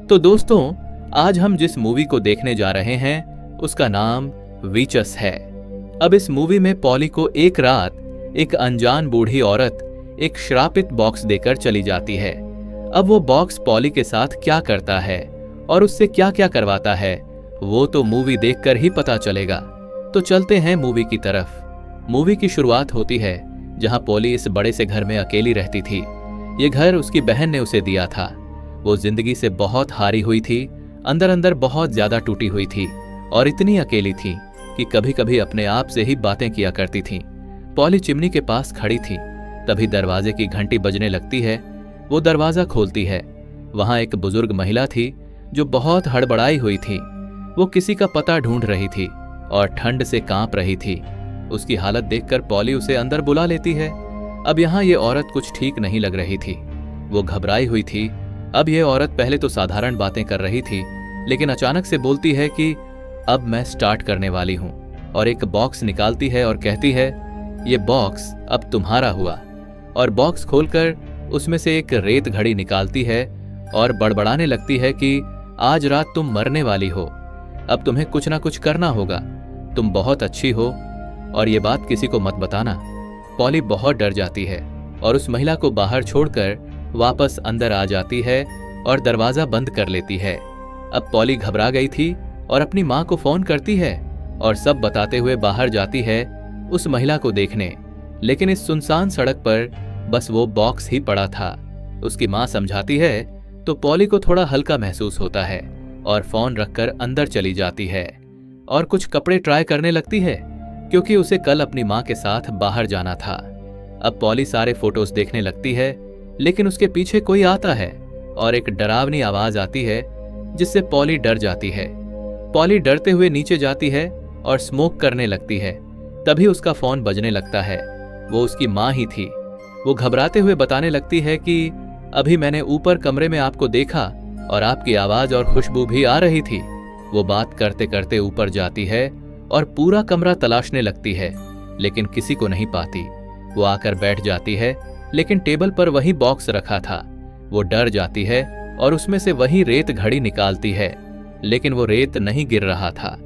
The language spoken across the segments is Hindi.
तो दोस्तों, आज हम जिस मूवी को देखने जा रहे हैं उसका नाम वीचस है। अब इस मूवी में पॉली को एक रात एक अनजान बूढ़ी औरत एक श्रापित बॉक्स देकर चली जाती है। अब वो बॉक्स पॉली के साथ क्या करता है और उससे क्या क्या करवाता है वो तो मूवी देखकर ही पता चलेगा। तो चलते हैं मूवी की तरफ। मूवी की शुरुआत होती है जहां पॉली इस बड़े से घर में अकेली रहती थी। ये घर उसकी बहन ने उसे दिया था। वो जिंदगी से बहुत हारी हुई थी, अंदर अंदर बहुत ज्यादा टूटी हुई थी और इतनी अकेली थी कि कभी कभी अपने आप से ही बातें किया करती थी। पॉली चिमनी के पास खड़ी थी, तभी दरवाजे की घंटी बजने लगती है। वो दरवाजा खोलती है। वहां एक बुजुर्ग महिला थी जो बहुत हड़बड़ाई हुई थी। वो किसी का पता ढूंढ रही थी और ठंड से कांप रही थी। उसकी हालत देखकर पॉली उसे अंदर बुला लेती है। अब यहाँ ये औरत कुछ ठीक नहीं लग रही थी। वो घबराई हुई थी। अब ये औरत पहले तो साधारण बातें कर रही थी, लेकिन अचानक से बोलती है कि अब मैं स्टार्ट करने वाली हूँ, और एक बॉक्स निकालती है और कहती है ये बॉक्स अब तुम्हारा हुआ। और बॉक्स खोलकर उसमें से एक रेत घड़ी निकालती है और बड़बड़ाने लगती है कि आज रात तुम मरने वाली हो, अब तुम्हें कुछ ना कुछ करना होगा, तुम बहुत अच्छी हो और ये बात किसी को मत बताना। पॉली बहुत डर जाती है और उस महिला को बाहर छोड़कर वापस अंदर आ जाती है और दरवाजा बंद कर लेती है। अब पॉली घबरा गई थी और अपनी माँ को फोन करती है और सब बताते हुए बाहर जाती है उस महिला को देखने। लेकिन इस सुनसान सड़क पर बस वो बॉक्स ही पड़ा था। उसकी माँ समझाती है तो पॉली को थोड़ा हल्का महसूस होता है और फोन रखकर अंदर चली जाती है और कुछ कपड़े ट्राई करने लगती है, क्योंकि उसे कल अपनी माँ के साथ बाहर जाना था। अब पॉली सारे फोटोज देखने लगती है, लेकिन उसके पीछे कोई आता है और एक डरावनी आवाज आती है जिससे पॉली डर जाती है। पॉली डरते हुए नीचे जाती है और स्मोक करने लगती है। तभी उसका फोन बजने लगता है। वो उसकी माँ ही थी। वो घबराते हुए बताने लगती है कि अभी मैंने ऊपर कमरे में आपको देखा और आपकी आवाज और खुशबू भी आ रही थी। वो बात करते करते ऊपर जाती है और पूरा कमरा तलाशने लगती है, लेकिन किसी को नहीं पाती। वो आकर बैठ जाती है, लेकिन टेबल पर वही बॉक्स रखा था। वो डर जाती है और उसमें से वही रेत घड़ी निकालती है, लेकिन वो रेत नहीं गिर रहा था।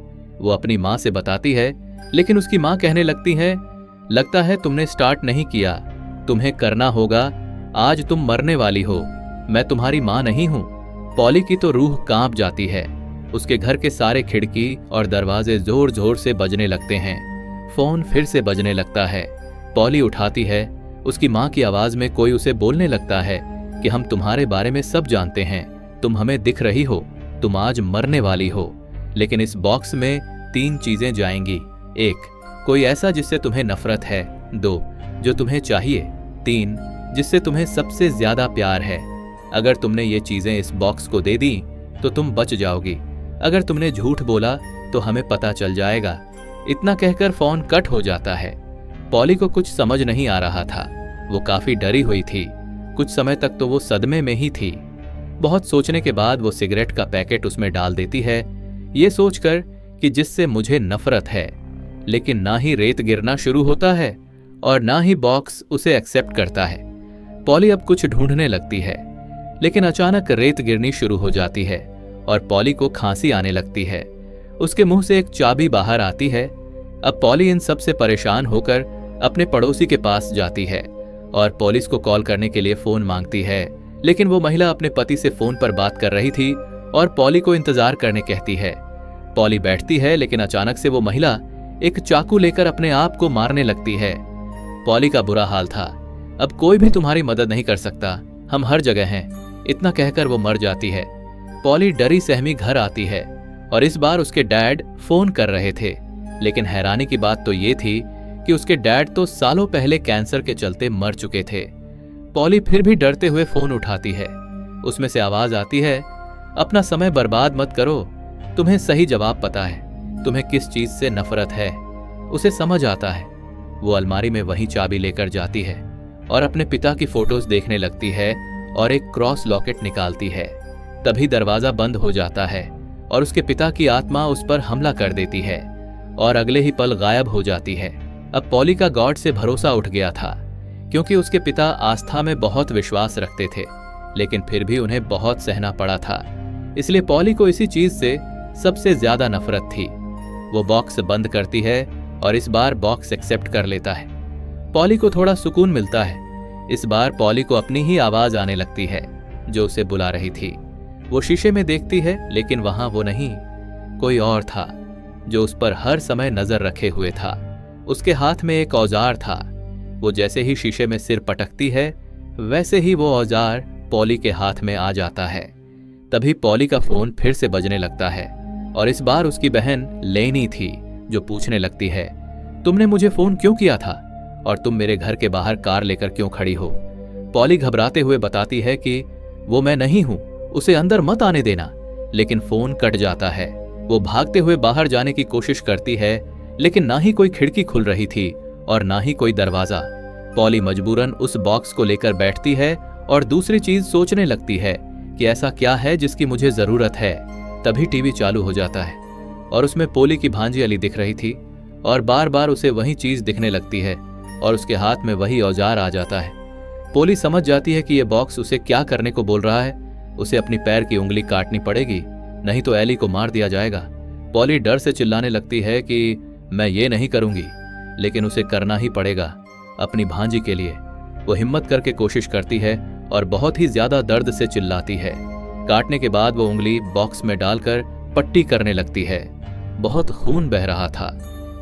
वो अपनी माँ से बताती है, लेकिन उसकी माँ कहने लगती है लगता है तुमने स्टार्ट नहीं किया, तुम्हें करना होगा, आज तुम मरने वाली हो, मैं तुम्हारी माँ नहीं हूं। पॉली की तो रूह कांप जाती है। उसके घर के सारे खिड़की और दरवाजे जोर जोर से बजने लगते हैं। फोन फिर से बजने लगता है। पॉली उठाती है। उसकी माँ की आवाज में कोई उसे बोलने लगता है कि हम तुम्हारे बारे में सब जानते हैं, तुम हमें दिख रही हो, तुम आज मरने वाली हो, लेकिन इस बॉक्स में 3 चीजें जाएंगी। 1, कोई ऐसा जिससे तुम्हें नफरत है। 2, जो तुम्हें चाहिए। 3, जिससे तुम्हें सबसे ज्यादा प्यार है। अगर तुमने ये चीजें इस बॉक्स को दे दी तो तुम बच जाओगी, अगर तुमने झूठ बोला तो हमें पता चल जाएगा। इतना कहकर फोन कट हो जाता है। पॉली को कुछ समझ नहीं आ रहा था। वो काफी डरी हुई थी। कुछ समय तक तो वो सदमे में ही थी। बहुत सोचने के बाद वो सिगरेट का पैकेट उसमें डाल देती है, ये सोचकर कि जिससे मुझे नफरत है। लेकिन ना ही रेत गिरना शुरू होता है और ना ही बॉक्स उसे एक्सेप्ट करता है। पॉली अब कुछ ढूंढने लगती है, लेकिन अचानक रेत गिरनी शुरू हो जाती है और पॉली को खांसी आने लगती है। उसके मुंह से एक चाबी बाहर आती है। अब पॉली इन सब से परेशान होकर अपने पड़ोसी के पास जाती है और पुलिस को कॉल करने के लिए फोन मांगती है, लेकिन वो महिला अपने पति से फोन पर बात कर रही थी और पॉली को इंतजार करने कहती है। पॉली बैठती है, लेकिन अचानक से वो महिला एक चाकू लेकर अपने आप को मारने लगती है। पॉली का बुरा हाल था। अब कोई भी तुम्हारी मदद नहीं कर सकता, हम हर जगह हैं, इतना कहकर वो मर जाती है। पॉली डरी सहमी घर आती है और इस बार उसके डैड फोन कर रहे थे, लेकिन हैरानी की बात तो ये थी कि उसके डैड तो सालों पहले कैंसर के चलते मर चुके थे। पॉली फिर भी डरते हुए फोन उठाती है। उसमें से आवाज आती है, अपना समय बर्बाद मत करो, तुम्हें सही जवाब पता है, तुम्हें किस चीज से नफरत है। उसे समझ आता है। वो अलमारी में वही चाबी लेकर जाती है और अपने पिता की फोटोज देखने लगती है और एक क्रॉस लॉकेट निकालती है। तभी दरवाजा बंद हो जाता है और उसके पिता की आत्मा उस पर हमला कर देती है और अगले ही पल गायब हो जाती है। अब पॉली का गॉड से भरोसा उठ गया था, क्योंकि उसके पिता आस्था में बहुत विश्वास रखते थे, लेकिन फिर भी उन्हें बहुत सहना पड़ा था। इसलिए पॉली को इसी चीज से सबसे ज्यादा नफरत थी। वो बॉक्स बंद करती है और इस बार बॉक्स एक्सेप्ट कर लेता है। पॉली को थोड़ा सुकून मिलता है। इस बार पॉली को अपनी ही आवाज आने लगती है जो उसे बुला रही थी। वो शीशे में देखती है लेकिन वहां वो नहीं, कोई और था जो उस पर हर समय नजर रखे हुए था। उसके हाथ में एक औजार था। वो जैसे ही शीशे में सिर पटकती है वैसे ही वो औजार पॉली के हाथ में आ जाता है। तभी पॉली का फोन फिर से बजने लगता है और इस बार उसकी बहन लेनी थी जो पूछने लगती है, तुमने मुझे फोन क्यों किया था और तुम मेरे घर के बाहर कार लेकर क्यों खड़ी हो? पॉली घबराते हुए बताती है कि वो मैं नहीं हूं, उसे अंदर मत आने देना। लेकिन फोन कट जाता है। वो भागते हुए बाहर जाने की कोशिश करती है लेकिन ना ही कोई खिड़की खुल रही थी और ना ही कोई दरवाजा। पॉली मजबूरन उस बॉक्स को लेकर बैठती है और दूसरी चीज सोचने लगती है कि ऐसा क्या है जिसकी मुझे जरूरत है। तभी टीवी चालू हो जाता है और उसमें पोली की भांजी अली दिख रही थी और बार बार उसे वही चीज दिखने लगती है और उसके हाथ में वही औजार आ जाता है। पोली समझ जाती है कि यह बॉक्स उसे क्या करने को बोल रहा है। उसे अपनी पैर की उंगली काटनी पड़ेगी, नहीं तो एली को मार दिया जाएगा। पॉली डर से चिल्लाने लगती है कि मैं ये नहीं करूंगी, लेकिन उसे करना ही पड़ेगा अपनी भांजी के लिए। वो हिम्मत करके कोशिश करती है और बहुत ही ज्यादा दर्द से चिल्लाती है। काटने के बाद वो उंगली बॉक्स में डालकर पट्टी करने लगती है। बहुत खून बह रहा था,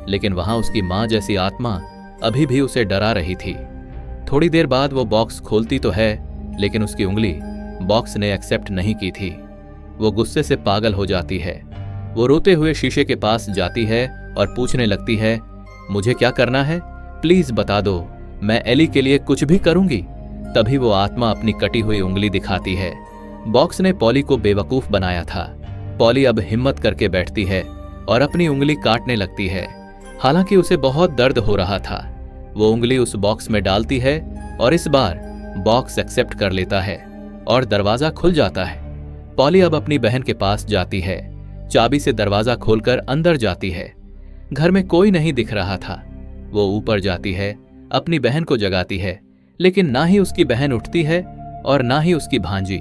लेकिन वहां उसकी मां जैसी आत्मा अभी भी उसे डरा रही थी। थोड़ी देर बाद वो बॉक्स खोलती तो है, लेकिन उसकी उंगली बॉक्स ने एक्सेप्ट नहीं की थी। वो गुस्से से पागल हो जाती है। वो रोते हुए शीशे के पास जाती है और पूछने लगती है, मुझे क्या करना है? प्लीज बता दो, मैं एली के लिए कुछ भी करूंगी। तभी वो आत्मा अपनी कटी हुई उंगली दिखाती है। बॉक्स ने पॉली को बेवकूफ बनाया था। पॉली अब हिम्मत करके बैठती है और अपनी उंगली काटने लगती है। हालांकि उसे बहुत दर्द हो रहा था। वो उंगली उस बॉक्स में डालती है और इस बार बॉक्स एक्सेप्ट कर लेता है और दरवाजा खुल जाता है। पॉली अब अपनी बहन के पास जाती है। चाबी से दरवाजा खोलकर अंदर जाती है। घर में कोई नहीं दिख रहा था। वो ऊपर जाती है, अपनी बहन को जगाती है, लेकिन ना ही उसकी बहन उठती है और ना ही उसकी भांजी।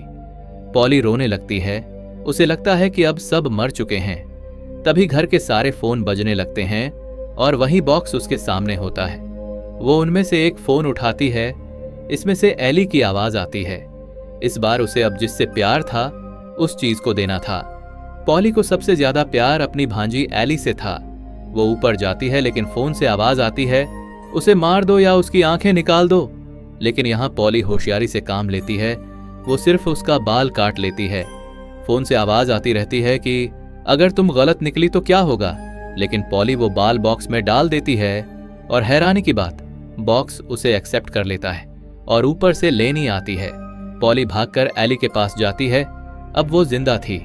पॉली रोने लगती है। उसे लगता है कि अब सब मर चुके हैं। तभी घर के सारे फोन बजने लगते हैं और वही बॉक्स उसके सामने होता है। वो उनमें से एक फोन उठाती है। इसमें से एली की आवाज आती है। इस बार उसे अब जिससे प्यार था उस चीज को देना था। पॉली को सबसे ज्यादा प्यार अपनी भांजी एली से था। वो ऊपर जाती है लेकिन फोन से आवाज आती है, उसे मार दो या उसकी आंखें निकाल दो। लेकिन यहां पॉली होशियारी से काम लेती है। वो सिर्फ उसका बाल काट लेती है। फोन से आवाज आती रहती है कि अगर तुम गलत निकली तो क्या होगा, लेकिन पॉली वो बाल बॉक्स में डाल देती है और हैरानी की बात, बॉक्स उसे एक्सेप्ट कर लेता है और ऊपर से लेनी आती है। पॉली भागकर एली के पास जाती है। अब वो जिंदा थी।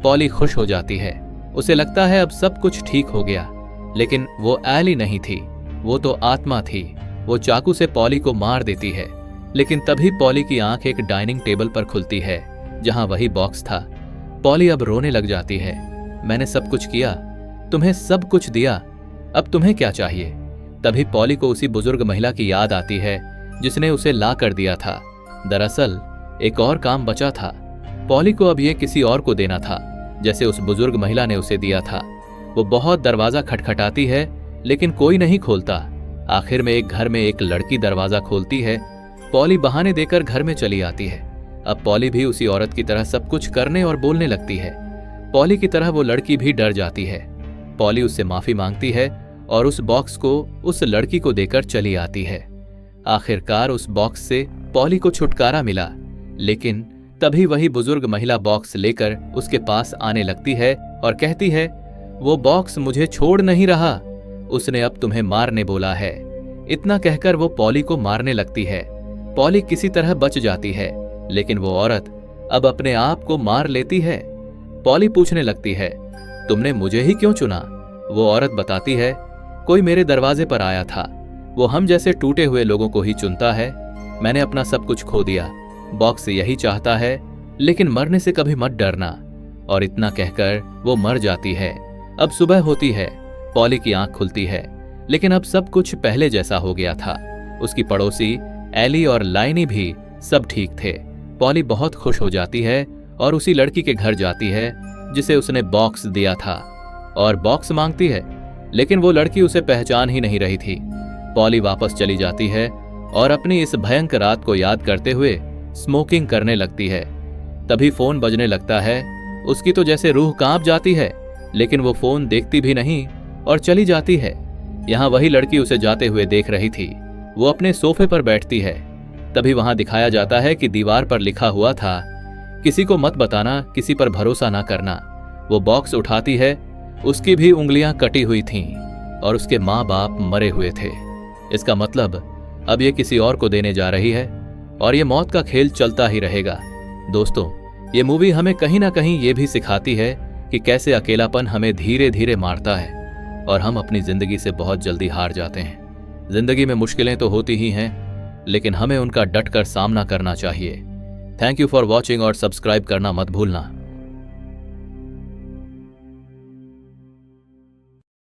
पॉली खुश हो जाती है। उसे लगता है अब सब कुछ ठीक हो गया, लेकिन वो एली नहीं थी, वो तो आत्मा थी। वो चाकू से पॉली को मार देती है, लेकिन तभी पॉली की आंख एक डाइनिंग टेबल पर खुलती है जहां वही बॉक्स था। पॉली अब रोने लग जाती है। मैंने सब कुछ किया, तुम्हें सब कुछ दिया, अब तुम्हें क्या चाहिए? तभी पॉली को उसी बुजुर्ग महिला की याद आती है जिसने उसे ला कर दिया था। दरअसल एक और काम बचा था। पॉली को अब ये किसी और को देना था, जैसे उस बुजुर्ग महिला ने उसे दिया था। वो बहुत दरवाजा खटखटाती है, लेकिन कोई नहीं खोलता। आखिर में एक घर में एक लड़की दरवाजा खोलती है। पॉली बहाने देकर घर में चली आती है। अब पॉली भी उसी औरत की तरह सब कुछ करने और बोलने लगती है। पॉली की तरह वो लड़की भी डर जाती है। पॉली उससे माफी मांगती है और उस बॉक्स को उस लड़की को देकर चली आती है। आखिरकार उस बॉक्स से पॉली को छुटकारा मिला, लेकिन तभी वही बुजुर्ग महिला बॉक्स लेकर उसके पास आने लगती है और कहती है, वो बॉक्स मुझे छोड़ नहीं रहा, उसने अब तुम्हें मारने बोला है। इतना कहकर वो पॉली को मारने लगती है। पॉली किसी तरह बच जाती है, लेकिन वो औरत अब अपने आप को मार लेती है। पॉली पूछने लगती है, तुमने मुझे ही क्यों चुना? वो औरत बताती है, कोई मेरे दरवाजे पर आया था, वो हम जैसे टूटे हुए लोगों को ही चुनता है। मैंने अपना सब कुछ खो दिया, बॉक्स यही चाहता है, लेकिन मरने से कभी मत डरना। और इतना कहकर वो मर जाती है। अब सुबह होती है। पॉली की आंख खुलती है, लेकिन अब सब कुछ पहले जैसा हो गया था। उसकी पड़ोसी एली और लाइनी भी सब ठीक थे। पॉली बहुत खुश हो जाती है और उसी लड़की के घर जाती है जिसे उसने बॉक्स दिया था और बॉक्स मांगती है, लेकिन वो लड़की उसे पहचान ही नहीं रही थी। पॉली वापस चली जाती है और अपनी इस भयंकर रात को याद करते हुए स्मोकिंग करने लगती है। तभी फोन बजने लगता है। उसकी तो जैसे रूह कांप जाती है, लेकिन वो फोन देखती भी नहीं और चली जाती है। यहाँ वही लड़की उसे जाते हुए देख रही थी। वो अपने सोफे पर बैठती है। तभी वहां दिखाया जाता है कि दीवार पर लिखा हुआ था, किसी को मत बताना, किसी पर भरोसा ना करना। वो बॉक्स उठाती है, उसकी भी उंगलियां कटी हुई थीं और उसके माँ बाप मरे हुए थे। इसका मतलब अब ये किसी और को देने जा रही है और ये मौत का खेल चलता ही रहेगा। दोस्तों, ये मूवी हमें कहीं ना कहीं ये भी सिखाती है कि कैसे अकेलापन हमें धीरे धीरे मारता है और हम अपनी जिंदगी से बहुत जल्दी हार जाते हैं। जिंदगी में मुश्किलें तो होती ही हैं, लेकिन हमें उनका डटकर सामना करना चाहिए। थैंक यू फॉर वॉचिंग और सब्सक्राइब करना मत भूलना।